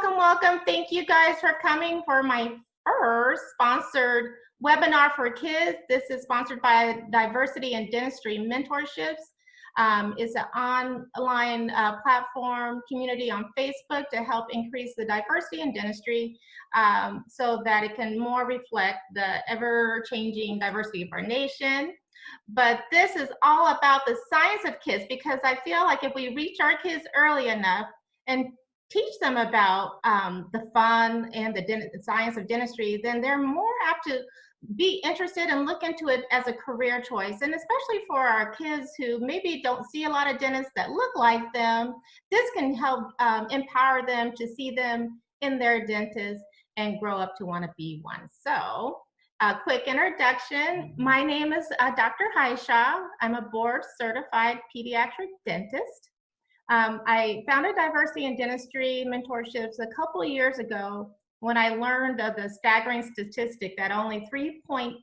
welcome. Thank you guys for coming for my first sponsored webinar for kids. This is sponsored by Diversity and Dentistry Mentorships. It's an online platform community on Facebook to help increase the diversity in dentistry so that it can more reflect the ever-changing diversity of our nation. But this is all about the science of kids, because I feel like if we reach our kids early enough and teach them about the fun and the science of dentistry, then they're more apt to be interested and look into it as a career choice. And especially for our kids who maybe don't see a lot of dentists that look like them, this can help empower them to see them in their dentist and grow up to want to be one. So a quick introduction. My name is Dr. Hishaw. I'm a board certified pediatric dentist. I founded Diversity in Dentistry Mentorships a couple of years ago when I learned of the staggering statistic that only 3.8%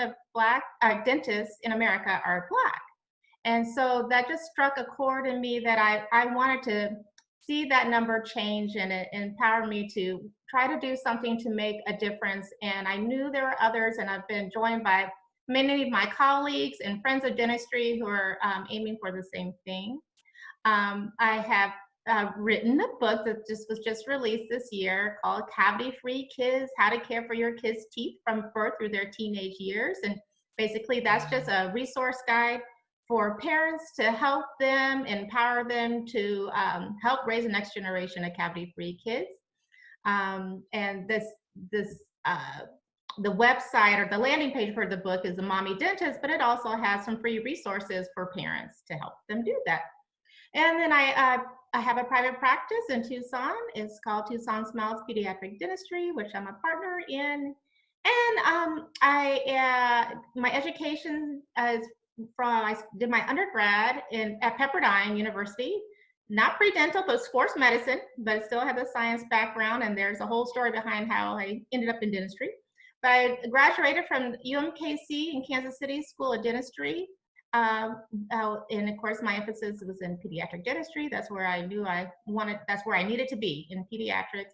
of Black dentists in America are Black. And so that just struck a chord in me that I wanted to see that number change, and it empowered me to try to do something to make a difference. And I knew there were others, and I've been joined by many of my colleagues and friends of dentistry who are aiming for the same thing. I have written a book that was just released this year called Cavity-Free Kids: How to Care for Your Kids' Teeth from Birth Through Their Teenage Years. And basically that's just a resource guide for parents to help them, empower them to help raise the next generation of cavity-free kids. And the website or the landing page for the book is the Mommy Dentist, but it also has some free resources for parents to help them do that. And then I have a private practice in Tucson. It's called Tucson Smiles Pediatric Dentistry, which I'm a partner in. And my education is I did my undergrad at Pepperdine University, not pre-dental, but sports medicine, but still had the science background. And there's a whole story behind how I ended up in dentistry. But I graduated from UMKC in Kansas City School of Dentistry. And of course, my emphasis was in pediatric dentistry. That's where I knew that's where I needed to be, in pediatrics.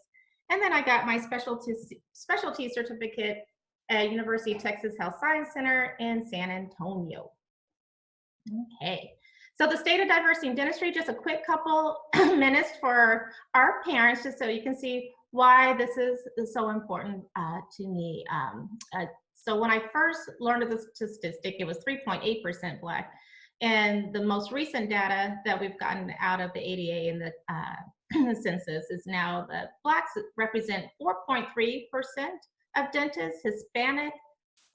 And then I got my specialty certificate at University of Texas Health Science Center in San Antonio. Okay, so the state of diversity in dentistry, just a quick couple minutes for our parents, just so you can see why this is so important to me. So when I first learned of the statistic, it was 3.8% Black. And the most recent data that we've gotten out of the ADA and the census is now that Blacks represent 4.3% of dentists, Hispanic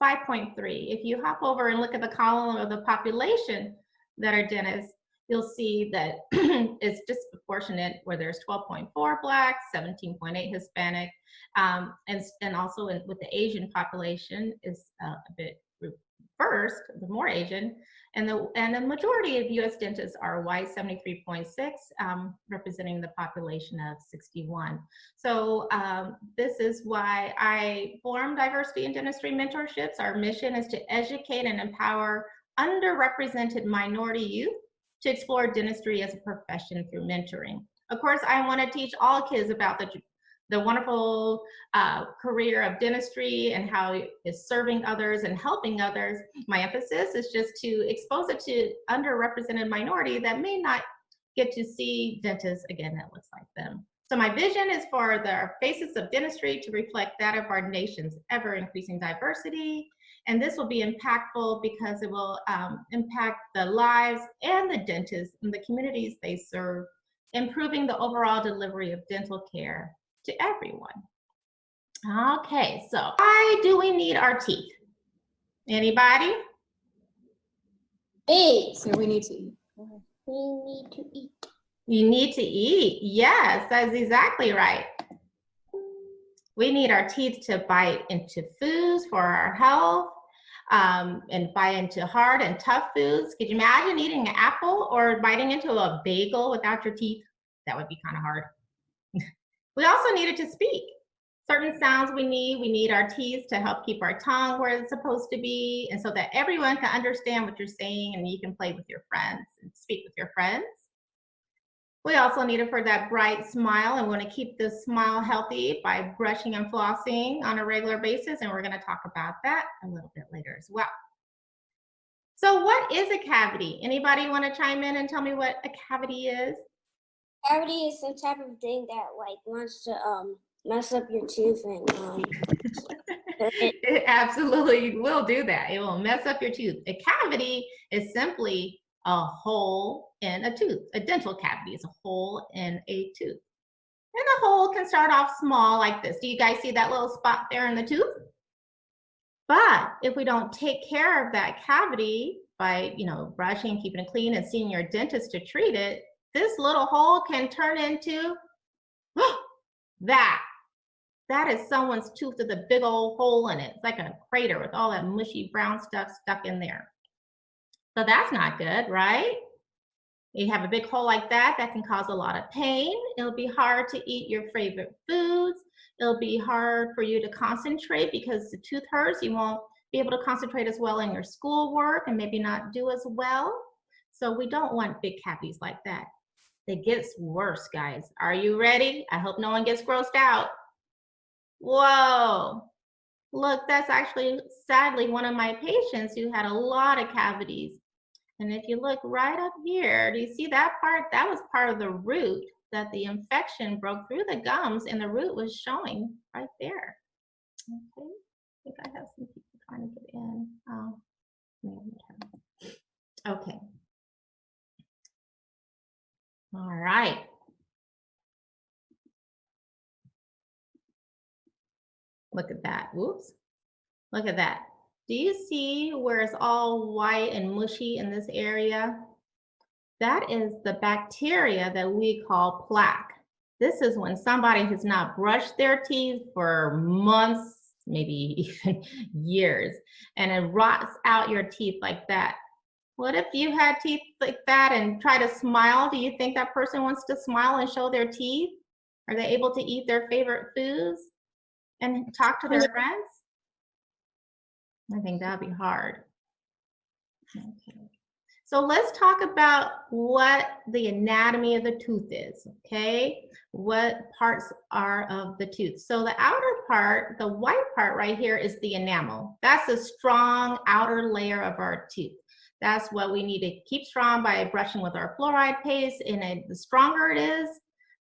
5.3%. If you hop over and look at the column of the population that are dentists, you'll see that it's disproportionate, where there's 12.4 Blacks, 17.8 Hispanic, and also with the Asian population is a bit reversed, the more Asian, and the majority of U.S. dentists are white, 73.6, representing the population of 61. So this is why I formed Diversity in Dentistry Mentorships. Our mission is to educate and empower underrepresented minority youth to explore dentistry as a profession through mentoring. Of course, I want to teach all kids about the wonderful career of dentistry and how it's serving others and helping others. My emphasis is just to expose it to underrepresented minority that may not get to see dentists again that looks like them. So my vision is for the faces of dentistry to reflect that of our nation's ever increasing diversity. And this will be impactful because it will impact the lives and the dentists and the communities they serve, improving the overall delivery of dental care to everyone. Okay, so why do we need our teeth? Anybody? Eat. So we need to eat. We need to eat. You need to eat. Yes, that's exactly right. We need our teeth to bite into foods for our health, and bite into hard and tough foods. Could you imagine eating an apple or biting into a bagel without your teeth? That would be kind of hard. We also needed to speak. Certain sounds we need our teeth to help keep our tongue where it's supposed to be, and so that everyone can understand what you're saying and you can play with your friends and speak with your friends. We also need it for that bright smile, and we want to keep the smile healthy by brushing and flossing on a regular basis, and we're going to talk about that a little bit later as well. So what is a cavity? Anybody want to chime in and tell me what a cavity is? Cavity is some type of thing that like wants to mess up your tooth and It absolutely will do that. It will mess up your tooth. A cavity is simply a hole in a tooth. A dental cavity is a hole in a tooth. And the hole can start off small like this. Do you guys see that little spot there in the tooth? But if we don't take care of that cavity by, brushing, keeping it clean, and seeing your dentist to treat it, this little hole can turn into that. That is someone's tooth with a big old hole in it. It's like a crater with all that mushy brown stuff stuck in there. So that's not good, right? You have a big hole like that, that can cause a lot of pain. It'll be hard to eat your favorite foods. It'll be hard for you to concentrate because the tooth hurts. You won't be able to concentrate as well in your schoolwork and maybe not do as well. So we don't want big cavities like that. It gets worse, guys. Are you ready? I hope no one gets grossed out. Whoa. Look, that's actually, sadly, one of my patients who had a lot of cavities. And if you look right up here, do you see that part? That was part of the root that the infection broke through the gums, and the root was showing right there. Okay, I think I have some people trying to get in. Okay. All right. Look at that. Whoops. Look at that. Do you see where it's all white and mushy in this area? That is the bacteria that we call plaque. This is when somebody has not brushed their teeth for months, maybe even years, and it rots out your teeth like that. What if you had teeth like that and try to smile? Do you think that person wants to smile and show their teeth? Are they able to eat their favorite foods and talk to their friends? I think that'd be hard. Okay. So let's talk about what the anatomy of the tooth is, okay? What parts are of the tooth. So the outer part, the white part right here is the enamel. That's a strong outer layer of our tooth. That's what we need to keep strong by brushing with our fluoride paste. And the stronger it is,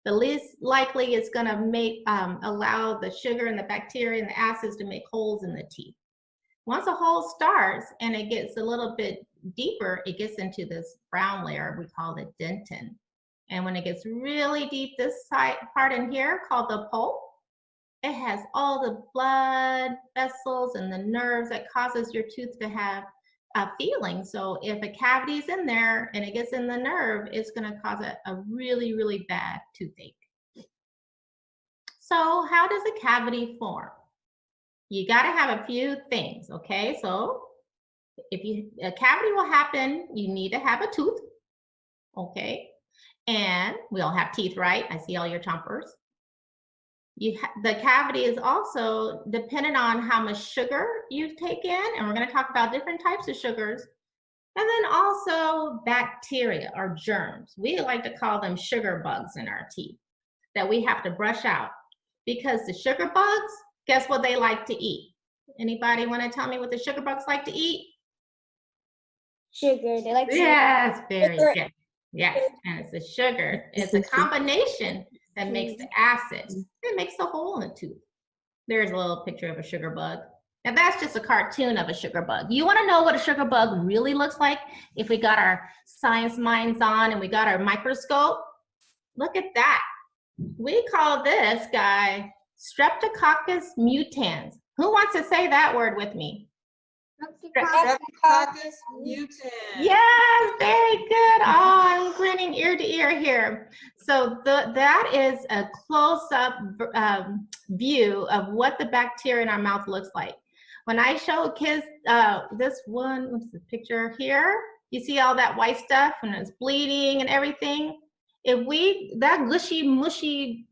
the least likely it's gonna make, allow the sugar and the bacteria and the acids to make holes in the teeth. Once a hole starts and it gets a little bit deeper, it gets into this brown layer, we call it dentin. And when it gets really deep, this side part in here called the pulp, it has all the blood vessels and the nerves that causes your tooth to have a feeling. So if a cavity is in there and it gets in the nerve, it's gonna cause a really, really bad toothache. So how does a cavity form? You got to have a few things, okay? So if a cavity will happen, you need to have a tooth, okay? And we all have teeth, right? I see all your chompers. The cavity is also dependent on how much sugar you take in, and we're going to talk about different types of sugars. And then also bacteria or germs. We like to call them sugar bugs in our teeth that we have to brush out, because the sugar bugs, guess what they like to eat? Anybody want to tell me what the sugar bugs like to eat? sugar. They like Yes, very good. Yes, and it's the sugar. It's a combination that makes the acid. It makes the hole in the tooth. There's a little picture of a sugar bug. And that's just a cartoon of a sugar bug. You want to know what a sugar bug really looks like? If we got our science minds on and we got our microscope, look at that. We call this guy Streptococcus mutans. Who wants to say that word with me? Streptococcus mutans. Yes, very good. Oh, I'm grinning ear to ear here. So that is a close-up view of what the bacteria in our mouth looks like. When I show kids this one, what's the picture here? You see all that white stuff and it's bleeding and everything? That gushy, mushy,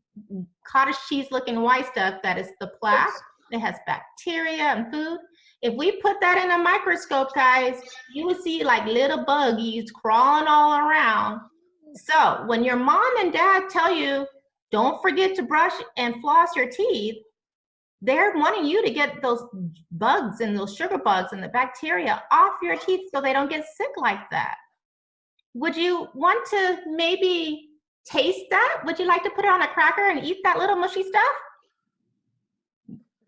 cottage cheese looking white stuff, that is the plaque. It has bacteria and food. If we put that in a microscope, guys, you will see like little buggies crawling all around. So when your mom and dad tell you, don't forget to brush and floss your teeth, they're wanting you to get those bugs and those sugar bugs and the bacteria off your teeth so they don't get sick like that. Would you want to maybe taste that? Would you like to put it on a cracker and eat that little mushy stuff?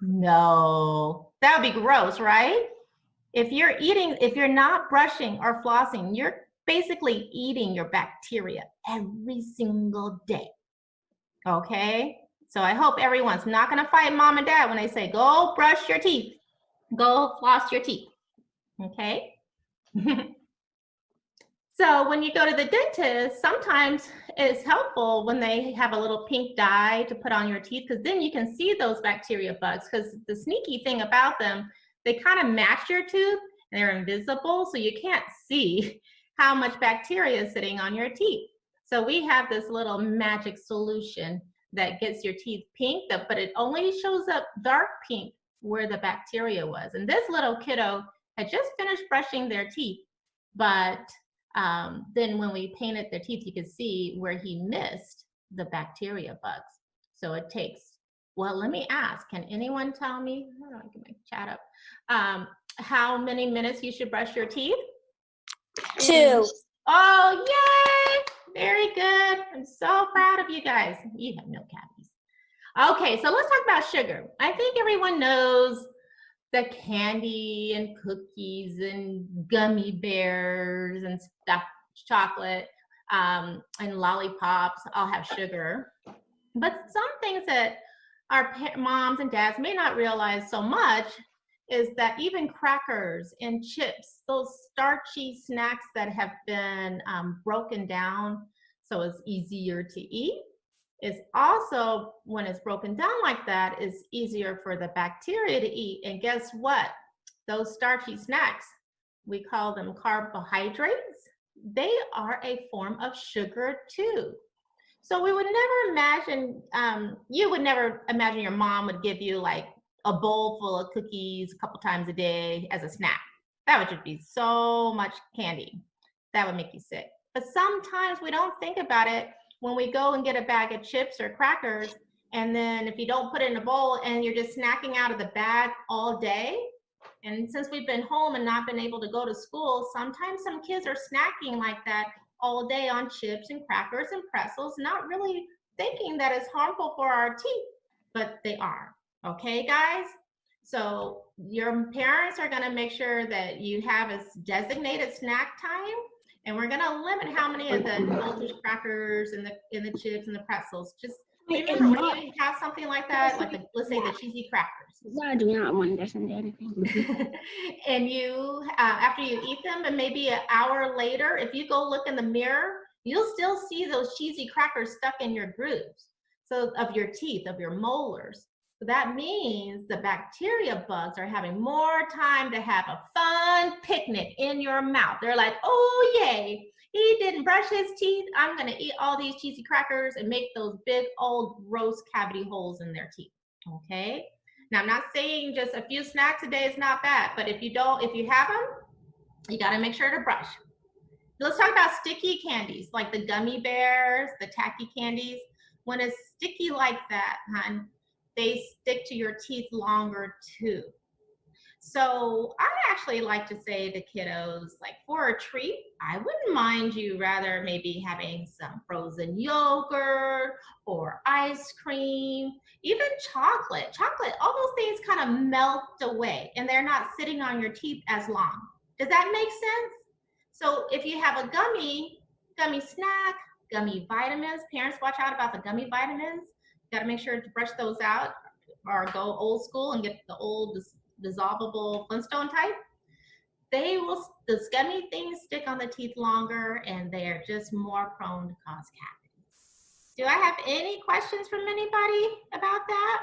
No, that would be gross, right? If you're not brushing or flossing, you're basically eating your bacteria every single day. Okay? So I hope everyone's not gonna fight mom and dad when they say, go brush your teeth, go floss your teeth. Okay? So when you go to the dentist, sometimes it's helpful when they have a little pink dye to put on your teeth, because then you can see those bacteria bugs, because the sneaky thing about them, they kind of match your tooth and they're invisible, so you can't see how much bacteria is sitting on your teeth. So we have this little magic solution that gets your teeth pink, but it only shows up dark pink where the bacteria was. And this little kiddo had just finished brushing their teeth, but then when we painted their teeth, you could see where he missed the bacteria bugs. So it takes, well, let me ask, can anyone tell me, hold on, get my chat up, how many minutes you should brush your teeth? 2. Oh, yay! Very good. I'm so proud of you guys. You have no cavities. Okay, so let's talk about sugar. I think everyone knows the candy and cookies and gummy bears and stuff, chocolate and lollipops all have sugar. But some things that our moms and dads may not realize so much is that even crackers and chips, those starchy snacks that have been broken down so it's easier to eat, is also, when it's broken down like that, is easier for the bacteria to eat. And guess what? Those starchy snacks, we call them carbohydrates. They are a form of sugar too. So we would never imagine, you would never imagine your mom would give you like a bowl full of cookies a couple times a day as a snack. That would just be so much candy. That would make you sick. But sometimes we don't think about it when we go and get a bag of chips or crackers, and then if you don't put it in a bowl and you're just snacking out of the bag all day, and since we've been home and not been able to go to school, sometimes some kids are snacking like that all day on chips and crackers and pretzels, not really thinking that it's harmful for our teeth, but they are. Okay, guys? So your parents are gonna make sure that you have a designated snack time, and we're gonna limit how many of the voltage crackers and the chips and the pretzels. Just remember, when you have something like that, like let's say the cheesy crackers. I do not want to listen to anything. And you, after you eat them, and maybe an hour later, if you go look in the mirror, you'll still see those cheesy crackers stuck in your grooves, so of your teeth, of your molars. So that means the bacteria bugs are having more time to have a fun picnic in your mouth. They're like, oh yay, he didn't brush his teeth. I'm gonna eat all these cheesy crackers and make those big old gross cavity holes in their teeth, okay? Now I'm not saying just a few snacks a day is not bad, but if you have them, you gotta make sure to brush. Let's talk about sticky candies, like the gummy bears, the tacky candies. When it's sticky like that, hon, they stick to your teeth longer too. So I actually like to say to kiddos, like, for a treat, I wouldn't mind you rather maybe having some frozen yogurt or ice cream, even chocolate. Chocolate, all those things kind of melt away and they're not sitting on your teeth as long. Does that make sense? So if you have a gummy snack, gummy vitamins, parents watch out about the gummy vitamins. Got to make sure to brush those out, or go old school and get the old dissolvable Flintstone type. Those gummy things stick on the teeth longer, and they are just more prone to cause cavities. Do I have any questions from anybody about that?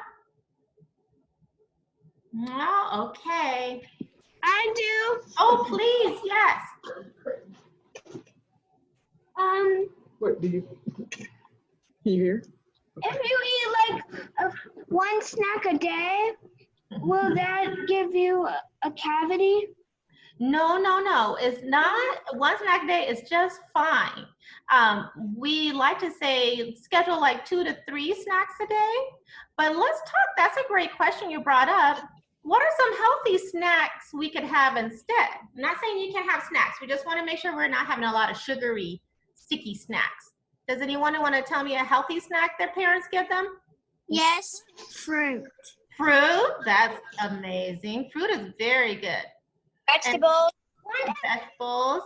No, okay. I do. Oh, please, yes. What do you hear? If you eat like one snack a day, will that give you a cavity? No, no, no. It's not. One snack a day is just fine. We like to say schedule like 2 to 3 snacks a day. But let's talk. That's a great question you brought up. What are some healthy snacks we could have instead? I'm not saying you can't have snacks. We just want to make sure we're not having a lot of sugary, sticky snacks. Does anyone want to tell me a healthy snack their parents give them? Yes, fruit. Fruit. That's amazing. Fruit is very good. Vegetables. Vegetables.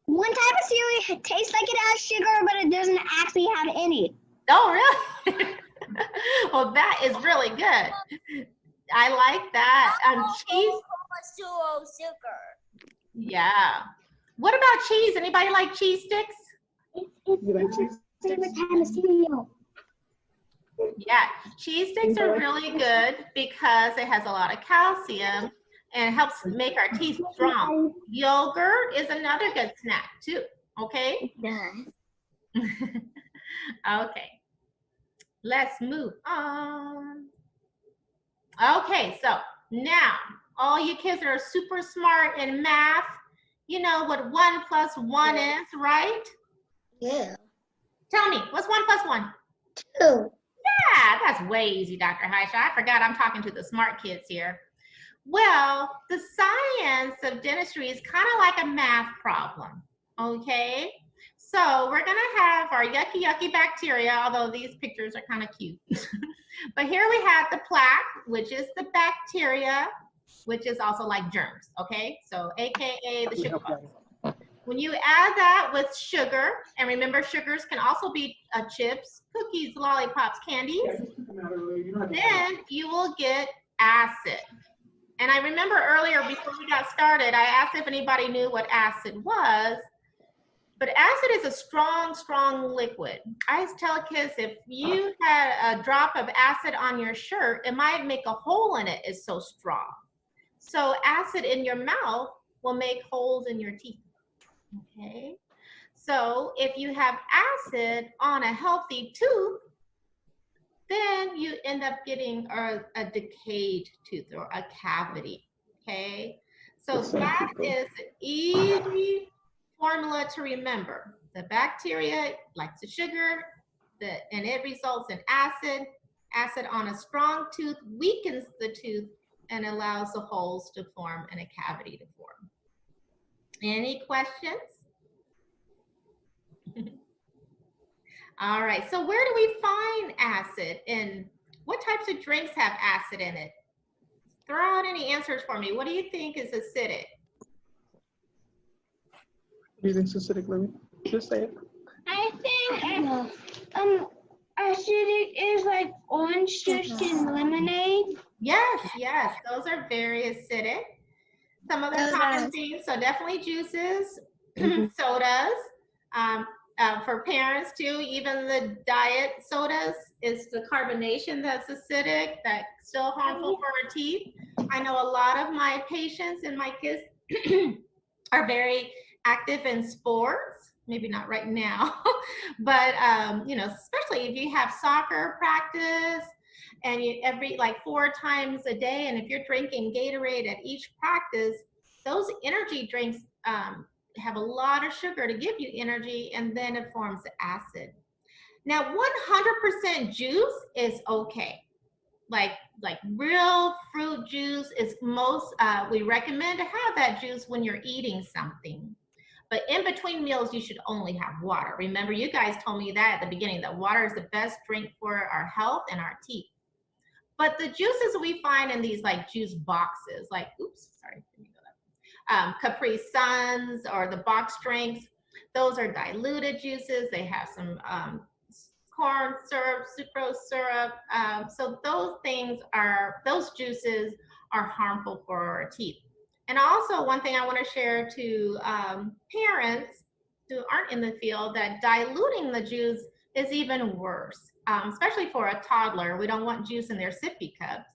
One type of cereal tastes like it has sugar, but it doesn't actually have any. Oh, really? Well, that is really good. I like that. Cheese. Sugar. Yeah. What about cheese? Anybody like cheese sticks? You like cheese? Favorite kind of cereal. Yeah, cheese sticks are really good because it has a lot of calcium and helps make our teeth strong. Yogurt is another good snack too. Okay. Okay. Let's move on. Okay, so now all you kids that are super smart in math, you know what 1 plus 1 is, right? Yeah. Tell me, what's 1 plus 1? 2. Yeah, that's way easy, Dr. Hishaw. I forgot I'm talking to the smart kids here. Well, the science of dentistry is kind of like a math problem, okay? So we're gonna have our yucky bacteria, although these pictures are kind of cute. But here we have the plaque, which is the bacteria, which is also like germs, okay? So AKA the sugar bugs. When you add that with sugar, and remember sugars can also be chips, cookies, lollipops, candies, then you will get acid. And I remember earlier before we got started, I asked if anybody knew what acid was. But acid is a strong, strong liquid. I tell kids if you had a drop of acid on your shirt, it might make a hole in it, it's so strong. So acid in your mouth will make holes in your teeth, okay? So if you have acid on a healthy tooth, then you end up getting a decayed tooth or a cavity, okay? So that is an easy formula to remember. The bacteria likes the sugar, and it results in acid. Acid on a strong tooth weakens the tooth and allows the holes to form and a cavity to form. Any questions? All right, so where do we find acid and what types of drinks have acid in it? Throw out any answers for me. What do you think is acidic? Do you think it's acidic, Lemmy? Just say it. I think acidic is like orange juice and lemonade. Yes, yes, those are very acidic. Some other common things, so definitely juices, sodas. For parents too, even the diet sodas, is the carbonation that's acidic, that's still harmful for our teeth. I know a lot of my patients and my kids are very active in sports, maybe not right now, but you know, especially if you have soccer practice and you every like 4 times a day, and if you're drinking Gatorade at each practice, those energy drinks have a lot of sugar to give you energy, and then it forms acid. Now 100% juice is okay. Like real fruit juice is most, we recommend to have that juice when you're eating something. But in between meals, you should only have water. Remember, you guys told me that at the beginning, that water is the best drink for our health and our teeth. But the juices we find in these like juice boxes, like, oops, sorry, Capri Suns or the box drinks, those are diluted juices. They have some corn syrup, sucrose syrup. So those juices are harmful for our teeth. And also one thing I want to share to parents who aren't in the field, that diluting the juice is even worse, especially for a toddler. We don't want juice in their sippy cups.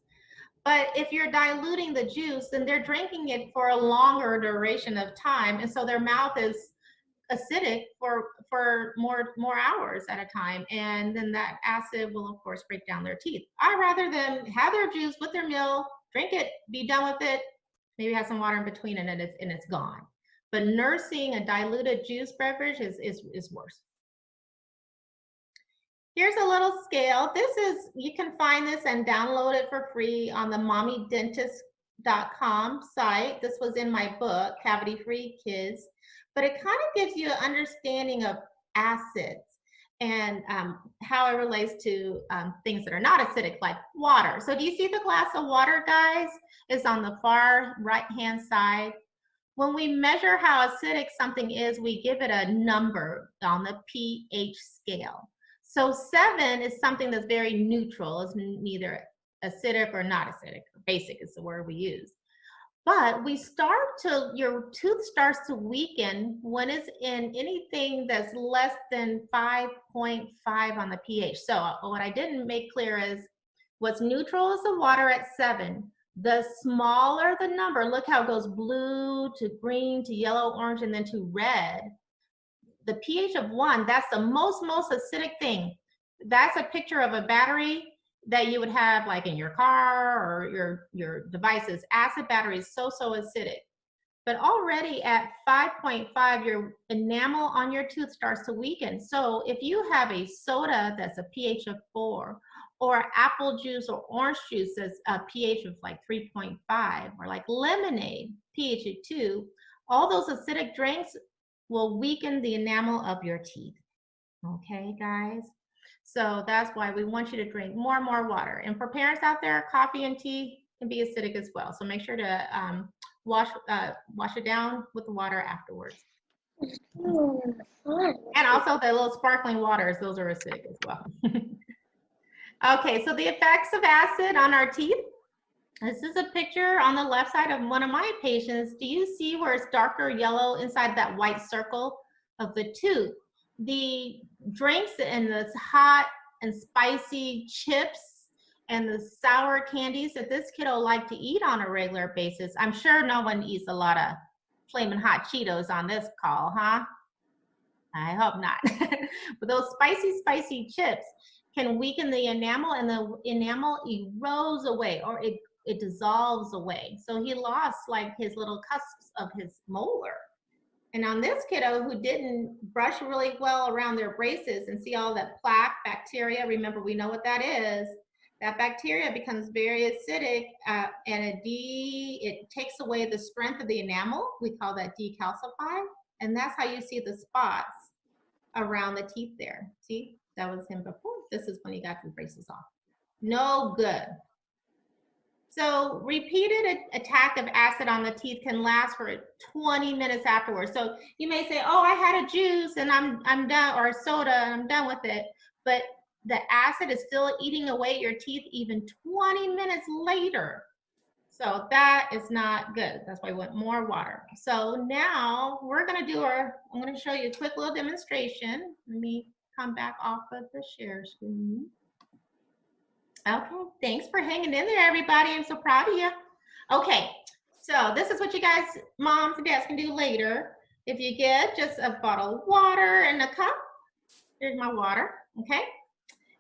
But if you're diluting the juice, then they're drinking it for a longer duration of time. And so their mouth is acidic for more hours at a time. And then that acid will, of course, break down their teeth. I'd rather them have their juice with their meal, drink it, be done with it, Maybe have some water in between and it's gone. But nursing a diluted juice beverage is worse. Here's a little scale. You can find this and download it for free on the mommydentist.com site. This was in my book, Cavity Free Kids. But it kind of gives you an understanding of acids and how it relates to things that are not acidic, like water. So do you see the glass of water, guys? It's on the far right-hand side. When we measure how acidic something is, we give it a number on the pH scale. So 7 is something that's very neutral. It's neither acidic or not acidic. Basic is the word we use. But your tooth starts to weaken when it's in anything that's less than 5.5 on the pH. So what I didn't make clear is what's neutral is the water at 7. The smaller the number, look how it goes blue to green to yellow, orange, and then to red. The pH of 1, that's the most acidic thing. That's a picture of a battery that you would have like in your car or your devices. Acid battery is so acidic. But already at 5.5, your enamel on your tooth starts to weaken. So if you have a soda that's a pH of 4, or apple juice or orange juice that's a pH of like 3.5, or like lemonade, pH of 2, all those acidic drinks will weaken the enamel of your teeth. Okay, guys? So that's why we want you to drink more and more water. And for parents out there, coffee and tea can be acidic as well. So make sure to wash it down with the water afterwards. And also the little sparkling waters, those are acidic as well. Okay, so the effects of acid on our teeth. This is a picture on the left side of one of my patients. Do you see where it's darker yellow inside that white circle of the tooth? The drinks and the hot and spicy chips and the sour candies that this kiddo like to eat on a regular basis. I'm sure no one eats a lot of flaming hot Cheetos on this call, huh? I hope not. But those spicy chips can weaken the enamel, and the enamel erodes away, or it dissolves away. So he lost like his little cusps of his molar. And on this kiddo who didn't brush really well around their braces and see all that plaque bacteria, remember we know what that is, that bacteria becomes very acidic and it takes away the strength of the enamel. We call that decalcify. And that's how you see the spots around the teeth there. See, that was him before. This is when he got the braces off. No good. So repeated attack of acid on the teeth can last for 20 minutes afterwards. So you may say, oh, I had a juice and I'm done, or a soda and I'm done with it. But the acid is still eating away at your teeth even 20 minutes later. So that is not good. That's why we want more water. So now we're gonna I'm gonna show you a quick little demonstration. Let me come back off of the share screen. Okay, thanks for hanging in there, everybody. I'm so proud of you. Okay, so this is what you guys, moms and dads, can do later. If you get just a bottle of water and a cup, here's my water, okay?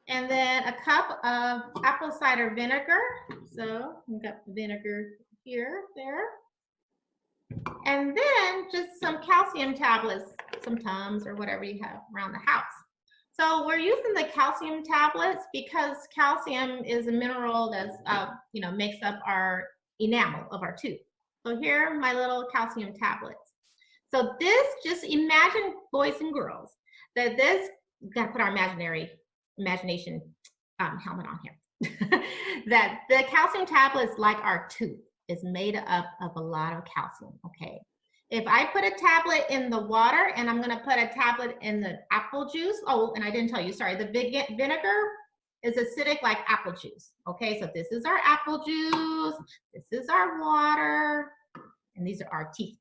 And then a cup of apple cider vinegar. So we've got the vinegar here, there. And then just some calcium tablets, some Tums or whatever you have around the house. So we're using the calcium tablets because calcium is a mineral that's, makes up our enamel of our tooth. So here are my little calcium tablets. So this, just imagine, boys and girls, that this, gotta put our imagination helmet on here. That the calcium tablets, like our tooth, is made up of a lot of calcium, okay? If I put a tablet in the water and I'm gonna put a tablet in the apple juice, oh, and I didn't tell you, sorry, the vinegar is acidic like apple juice, okay? So this is our apple juice, this is our water, and these are our teeth.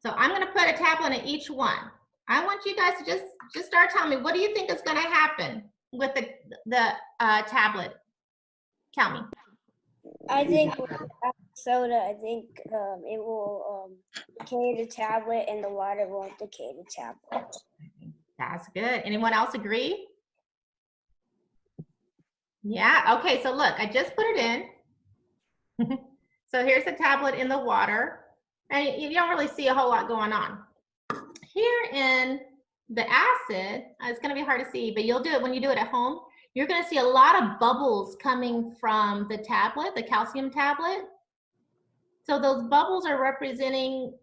So I'm gonna put a tablet in each one. I want you guys to just start telling me, what do you think is gonna happen with the tablet? Tell me. I think with soda, I think it will decay the tablet and the water won't decay the tablet. That's good. Anyone else agree? Yeah, okay, so look, I just put it in. So here's the tablet in the water, and you don't really see a whole lot going on. Here in the acid, it's gonna be hard to see, but you'll do it when you do it at home. You're gonna see a lot of bubbles coming from the tablet, the calcium tablet. So those bubbles are representing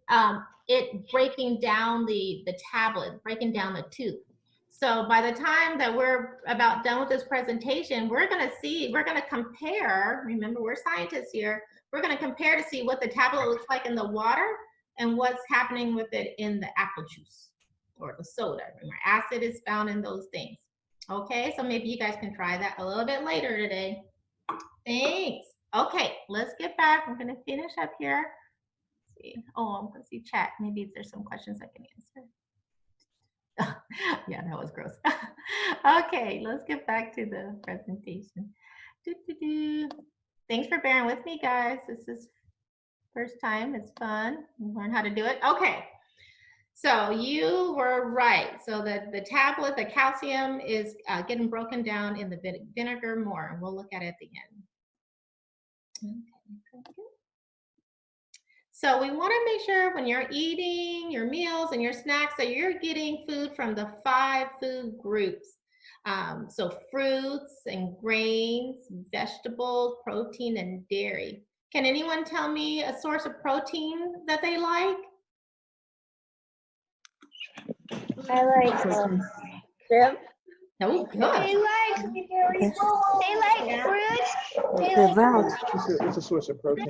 it breaking down the tablet, breaking down the tube. So by the time that we're about done with this presentation, we're gonna compare, remember we're scientists here, we're gonna compare to see what the tablet looks like in the water and what's happening with it in the apple juice or the soda. Remember, acid is found in those things. Okay, so maybe you guys can try that a little bit later today. Thanks. Okay, let's get back. I'm gonna finish up here. Let's see. Oh, I'm gonna see chat. Maybe there's some questions I can answer. Yeah, that was gross. Okay, let's get back to the presentation. Thanks for bearing with me, guys. This is first time. It's fun. Learn how to do it. Okay. So you were right. So the tablet, the calcium is getting broken down in the vinegar more, and we'll look at it at the end. Okay. So we want to make sure when you're eating your meals and your snacks that you're getting food from the 5 food groups. So fruits and grains, vegetables, protein, and dairy. Can anyone tell me a source of protein that they like? I like shrimp. Oh, good. They like fruits. They like It's a source of protein.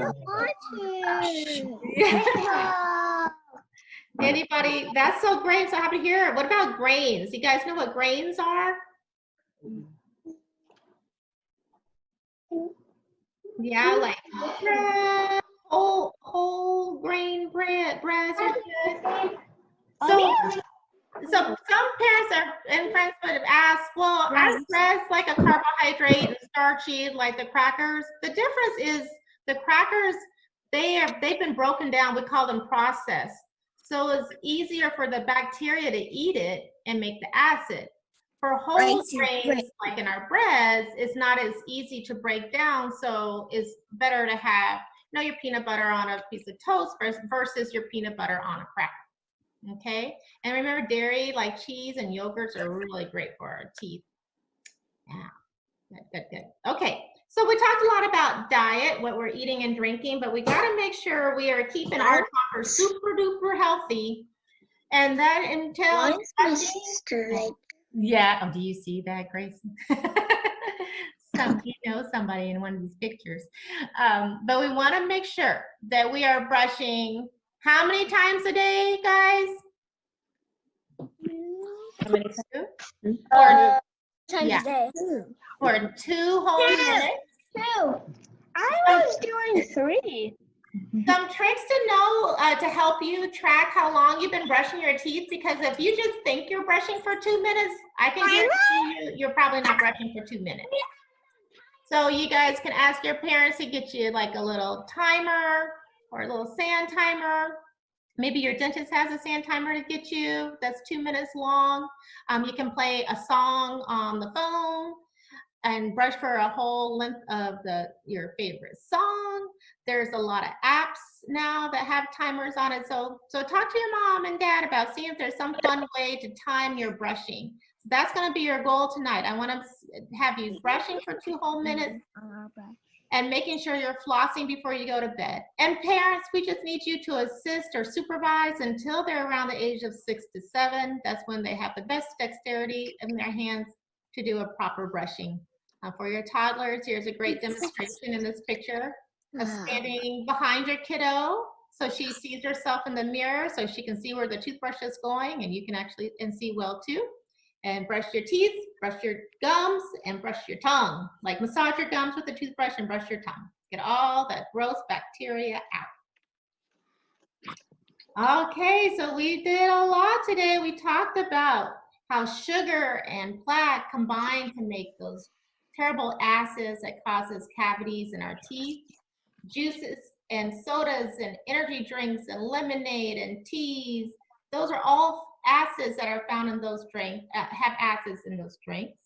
Anybody? That's so great. So happy to hear it. What about grains? You guys know what grains are? Yeah, like bread, whole grain breads are good. So some parents and friends would have asked, well, aren't breads like a carbohydrate and starchy like the crackers? The difference is the crackers, they've been broken down. We call them processed. So it's easier for the bacteria to eat it and make the acid. For whole grains, like in our breads, it's not as easy to break down. So it's better to have, your peanut butter on a piece of toast versus your peanut butter on a cracker. Okay, and remember dairy like cheese and yogurts are really great for our teeth. Yeah, good. Okay, so we talked a lot about diet, what we're eating and drinking, but we got to make sure we are keeping our topper super duper healthy, and that entails. Yeah. Oh, do you see that, Grayson? Somebody in one of these pictures. But we want to make sure that we are brushing. How many times a day, guys? How many times? times a day. For 2 whole minutes. 2. I was doing 3. Some tricks to know to help you track how long you've been brushing your teeth, because if you just think you're brushing for 2 minutes, I can guarantee you you're probably not brushing for 2 minutes. So you guys can ask your parents to get you like a little timer or a little sand timer. Maybe your dentist has a sand timer to get you that's 2 minutes long. You can play a song on the phone and brush for a whole length of your favorite song. There's a lot of apps now that have timers on it. So talk to your mom and dad about seeing if there's some fun way to time your brushing. So that's going to be your goal tonight. I want to have you brushing for 2 whole minutes and making sure you're flossing before you go to bed. And parents, we just need you to assist or supervise until they're around the age of 6 to 7. That's when they have the best dexterity in their hands to do a proper brushing. For your toddlers, here's a great demonstration in this picture of standing behind your kiddo. So she sees herself in the mirror so she can see where the toothbrush is going, and you can actually see well too. And brush your teeth, brush your gums, and brush your tongue. Like massage your gums with the toothbrush and brush your tongue. Get all that gross bacteria out. Okay, so we did a lot today. We talked about how sugar and plaque combine to make those terrible acids that causes cavities in our teeth. Juices and sodas and energy drinks and lemonade and teas, those are all acids that are found in those drinks, have acids in those drinks.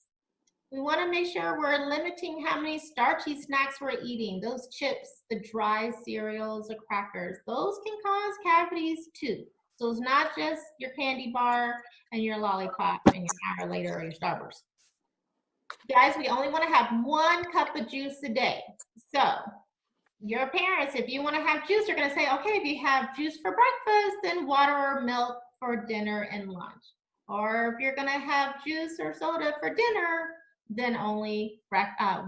We want to make sure we're limiting how many starchy snacks we're eating. Those chips, the dry cereals, the crackers, those can cause cavities too. So it's not just your candy bar and your lollipop and your hour later or your Starburst. Guys, we only want to have 1 cup of juice a day. So your parents, if you want to have juice, you're going to say, okay, if you have juice for breakfast, then water or milk for dinner and lunch. Or if you're going to have juice or soda for dinner, then only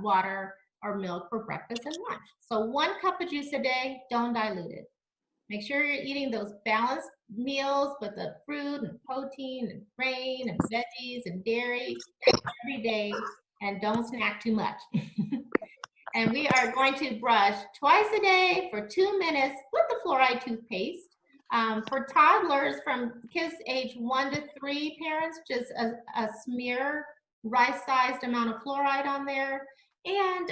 water or milk for breakfast and lunch. So 1 cup of juice a day, don't dilute it. Make sure you're eating those balanced meals with the fruit and protein and grain and veggies and dairy every day, and don't snack too much. And we are going to brush twice a day for 2 minutes with the fluoride toothpaste. For toddlers from kids age 1 to 3, parents, just a smear rice-sized amount of fluoride on there. And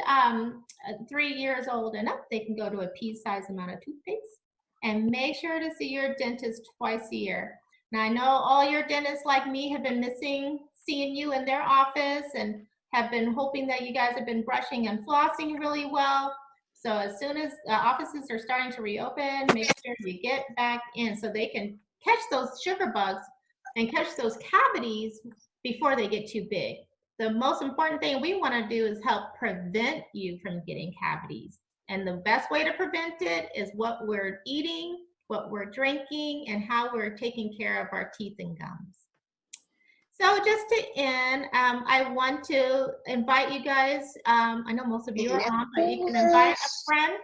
3 years old and up, they can go to a pea-sized amount of toothpaste. And make sure to see your dentist twice a year. Now, I know all your dentists like me have been missing seeing you in their office and have been hoping that you guys have been brushing and flossing really well. So as soon as offices are starting to reopen, make sure you get back in so they can catch those sugar bugs and catch those cavities before they get too big. The most important thing we want to do is help prevent you from getting cavities. And the best way to prevent it is what we're eating, what we're drinking, and how we're taking care of our teeth and gums. So just to end, I want to invite you guys, I know most of you are on, but you can invite a friend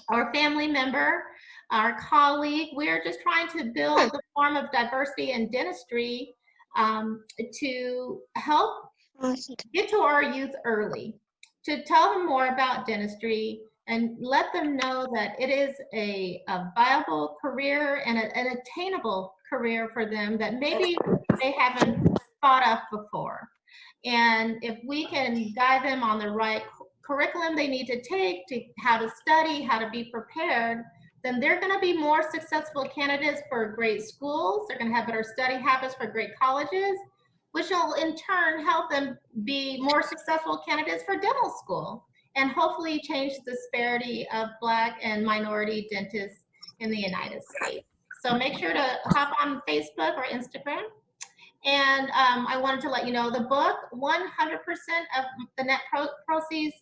or family member, our colleague. We're just trying to build a form of diversity in dentistry to help get to our youth early, to tell them more about dentistry and let them know that it is a viable career and an attainable career for them that maybe they haven't thought of before. And if we can guide them on the right curriculum they need to take, to how to study, how to be prepared, then they're going to be more successful candidates for great schools. They're going to have better study habits for great colleges, which will in turn help them be more successful candidates for dental school and hopefully change the disparity of Black and minority dentists in the United States. So make sure to hop on Facebook or Instagram. And I wanted to let you know the book, 100% of the net proceeds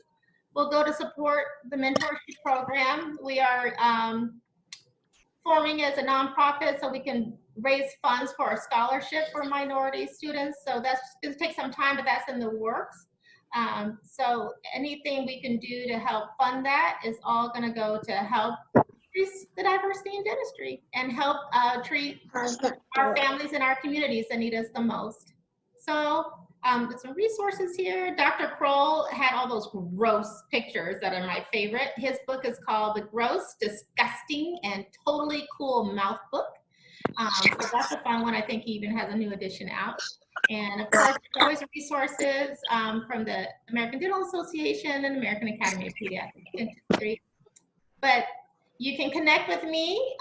will go to support the mentorship program. We are forming as a nonprofit so we can raise funds for a scholarship for minority students. So that's going to take some time, but that's in the works. So anything we can do to help fund that is all going to go to help increase the diversity in dentistry and help treat our families and our communities that need us the most. So there's some resources here. Dr. Kroll had all those gross pictures that are my favorite. His book is called The Gross, Disgusting, and Totally Cool Mouth Book. So that's a fun one. I think he even has a new edition out. And of course, there's always resources from the American Dental Association and American Academy of Pediatric Dentistry. But you can connect with me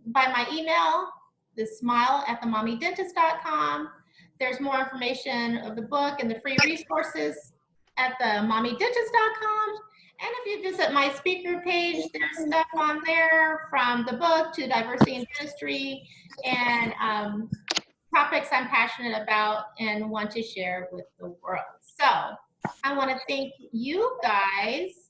by my email, thesmile@themommydentist.com. There's more information of the book and the free resources at themommydentist.com. And if you visit my speaker page, there's stuff on there from the book to diversity in dentistry and topics I'm passionate about and want to share with the world. So I want to thank you guys